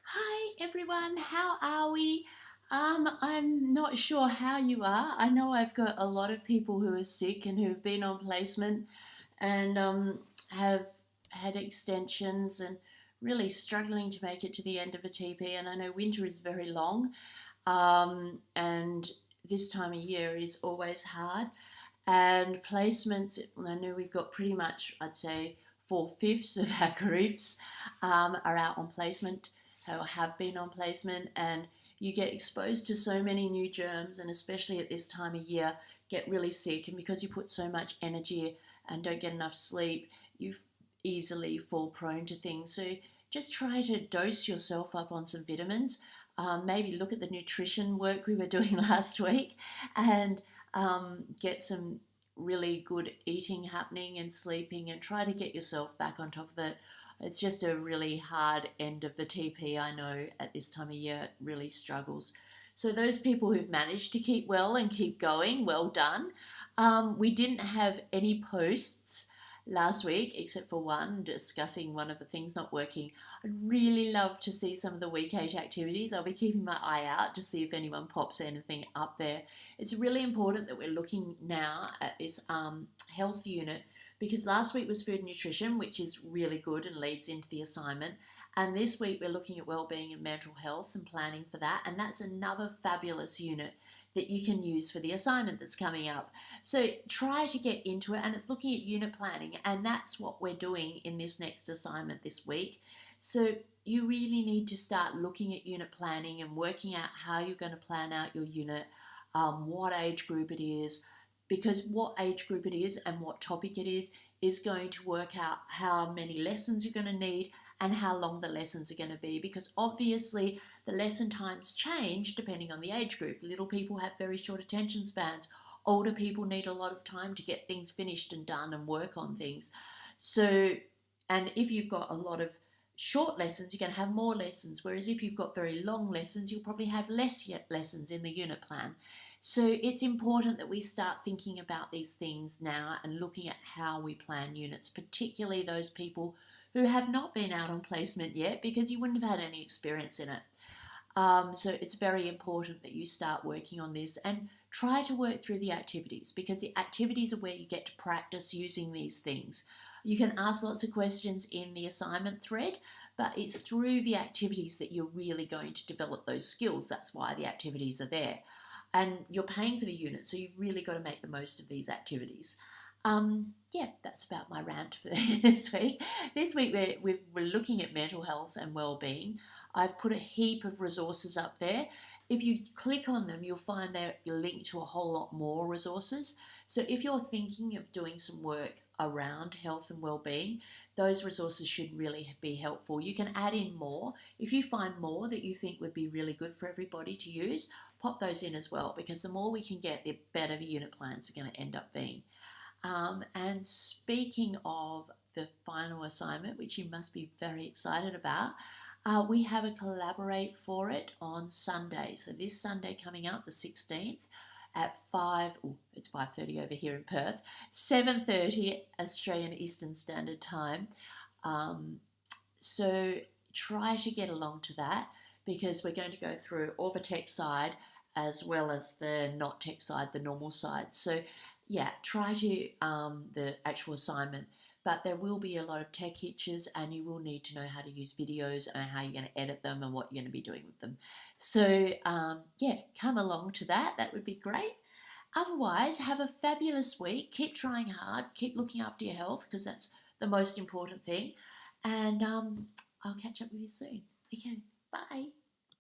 Hi everyone, how are we? I'm not sure how you are. I know I've got a lot of people who are sick and who've been on placement and have had extensions and really struggling to make it to the end of a TP. And I know winter is very long, and this time of year is always hard. And placements, I know we've got pretty much, I'd say, 4/5 of our groups are out on placement or have been on placement, and you get exposed to so many new germs, and especially at this time of year, get really sick. And because you put so much energy and don't get enough sleep, you easily fall prone to things. So just try to dose yourself up on some vitamins. Maybe look at the nutrition work we were doing last week and get some really good eating happening and sleeping, and try to get yourself back on top of it. It's just a really hard end of the TP. I know at this time of year it really struggles. So those people who've managed to keep well and keep going, well done. We didn't have any posts last week except for one discussing one of the things not working. I'd really love to see some of the week 8 activities. I'll be keeping my eye out to see if anyone pops anything up there. It's really important that we're looking now at this health unit, because last week was food and nutrition, which is really good and leads into the assignment. And this week we're looking at wellbeing and mental health and planning for that. And that's another fabulous unit that you can use for the assignment that's coming up. So try to get into it, and it's looking at unit planning, and that's what we're doing in this next assignment this week. So you really need to start looking at unit planning and working out how you're going to plan out your unit, what age group it is, because what age group it is and what topic it is going to work out how many lessons you're going to need and how long the lessons are going to be, because obviously the lesson times change depending on the age group. Little people have very short attention spans. Older people need a lot of time to get things finished and done and work on things. So, and if you've got a lot of short lessons, you're going to have more lessons. Whereas if you've got very long lessons, you'll probably have less lessons in the unit plan. So it's important that we start thinking about these things now and looking at how we plan units, particularly those people who have not been out on placement yet, because you wouldn't have had any experience in it. So it's very important that you start working on this and try to work through the activities, because the activities are where you get to practice using these things. You can ask lots of questions in the assignment thread, but it's through the activities that you're really going to develop those skills. That's why the activities are there. And you're paying for the unit, so you've really got to make the most of these activities. Yeah, that's about my rant for this week. This week we're looking at mental health and well-being. I've put a heap of resources up there. If you click on them, you'll find they're linked to a whole lot more resources. So if you're thinking of doing some work around health and well-being, those resources should really be helpful. You can add in more. If you find more that you think would be really good for everybody to use, pop those in as well, because the more we can get, the better the unit plans are going to end up being. And speaking of the final assignment, which you must be very excited about, we have a collaborate for it on Sunday. So this Sunday coming up, the 16th, at 5, it's 5:30 over here in Perth, 7:30 Australian Eastern Standard Time. So try to get along to that, because we're going to go through all the tech side as well as the not tech side, the normal side. So yeah, try to the actual assignment, but there will be a lot of tech hitches, and you will need to know how to use videos and how you're going to edit them and what you're going to be doing with them. So yeah, come along to that. That would be great. Otherwise, have a fabulous week. Keep trying hard. Keep looking after your health, because that's the most important thing. And I'll catch up with you soon. Okay, bye.